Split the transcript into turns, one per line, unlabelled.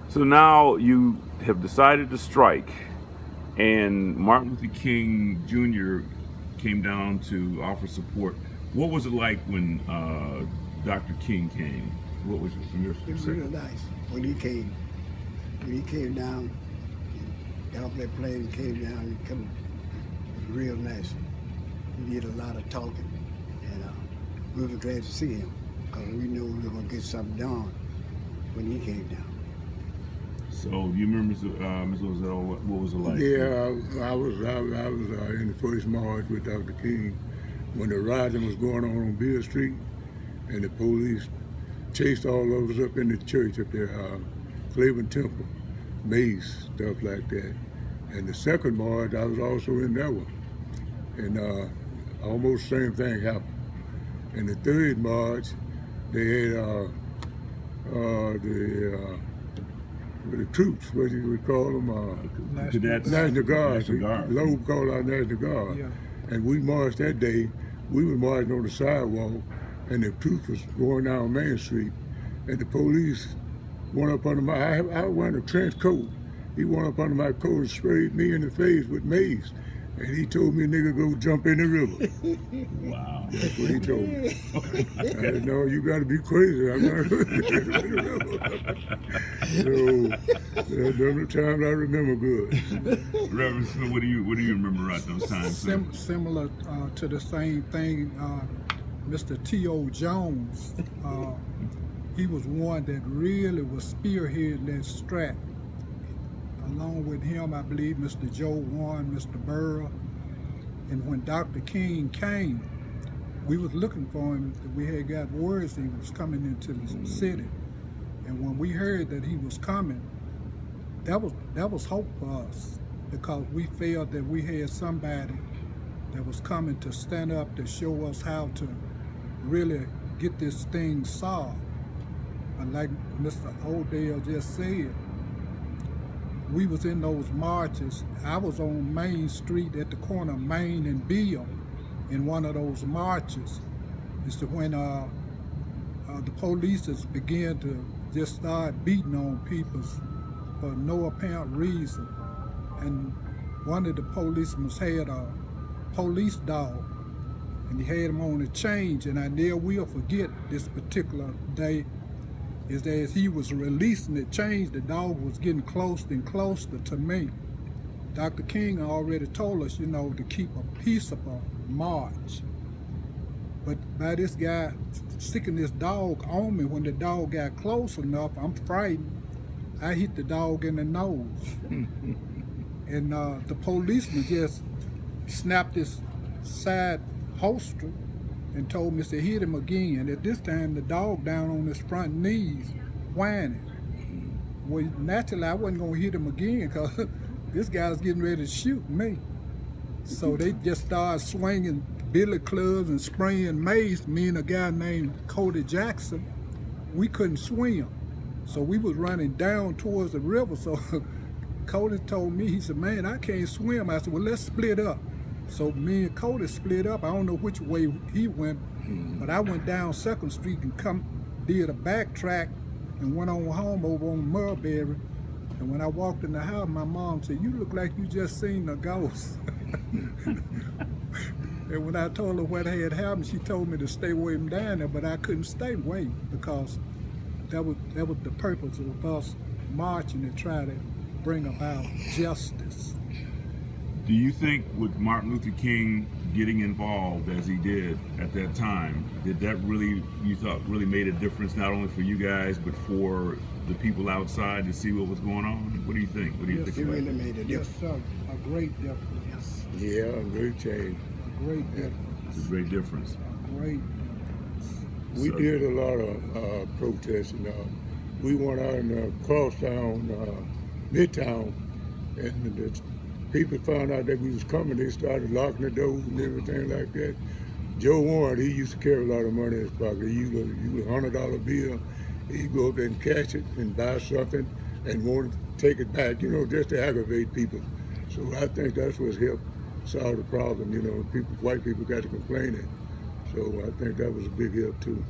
So now you have decided to strike, and Martin Luther King Jr. came down to offer support. What was it like when Dr. King came? What was it from your
It was
perspective?
real nice when he came. When he came down, got off that plane and came down, it was real nice. He did a lot of talking, and we were glad to see him because we knew we were going to get something done when he came down.
So you remember, Ms. Ozell, what was it like?
Yeah, I was in the first march with Dr. King when the rioting was going on Beale Street, and the police chased all of us up in the church up there, Cleveland Temple, Mace, stuff like that. And the second march, I was also in that one, and almost same thing happened. In the third march, they had the troops, what you would call them,
Cadets,
National Guard.
National Guard.
Low called our National Guard.
Yeah.
And we marched that day. We were marching on the sidewalk, and the troops was going down Main Street, and the police went up under my. I wearing a trench coat. He went up under my coat and sprayed me in the face with mace, and he told me, "Nigga, go jump in the river."
Wow.
That's what he told me. I said, "No, you got to be crazy. I'm not." So those are the times I remember good.
Reverend Smith, what do you remember at those times?
Similar to the same thing, Mr. T.O. Jones, he was one that really was spearheading that strap. Along with him, I believe Mr. Joe Warren, Mr. Burrow, and when Dr. King came, we was looking for him. We had got words he was coming into the city, and when we heard that he was coming, that was hope for us because we felt that we had somebody that was coming to stand up to show us how to really get this thing solved. But like Mr. Odell just said, we was in those marches. I was on Main Street at the corner of Main and Beale in one of those marches. It's when the police began to just start beating on people for no apparent reason. And one of the policemen had a police dog, and he had him on a chain, and I never will forget this particular day, is that as he was releasing the chains, the dog was getting closer and closer to me. Dr. King already told us, to keep a peaceable march. But by this guy sticking this dog on me, when the dog got close enough, I'm frightened. I hit the dog in the nose. And the policeman just snapped his side holster and told me to hit him again. At this time, the dog down on his front knees, whining. Well, naturally, I wasn't gonna hit him again because this guy's getting ready to shoot me. So they just started swinging billy clubs and spraying mace. Me and a guy named Cody Jackson, we couldn't swim. So we was running down towards the river. So Cody told me, he said, "Man, I can't swim." I said, "Well, let's split up." So me and Cody split up. I don't know which way he went, but I went down 2nd Street and did a backtrack and went on home over on Mulberry. And when I walked in the house, my mom said, "You look like you just seen a ghost." And when I told her what had happened, she told me to stay away from down there, but I couldn't stay away because that was the purpose of us marching to try to bring about justice.
Do you think with Martin Luther King getting involved as he did at that time, did that really, you thought, really made a difference not only for you guys but for the people outside to see what was going on? What do you think? What do you
Yes,
think
It
about
really
that?
made a
Yes,
difference.
sir. A great difference.
Yeah, a great change.
A great difference.
It's a great difference.
A great difference.
We
So-
did a lot of protesting. We went out in crosstown, Midtown, and the people found out that we was coming. They started locking the doors and everything like that. Joe Warren, he used to carry a lot of money in his pocket. He used a $100 bill. He'd go up there and cash it and buy something and want to take it back, just to aggravate people. So I think that's what's helped solve the problem. White people got to complaining. So I think that was a big help too.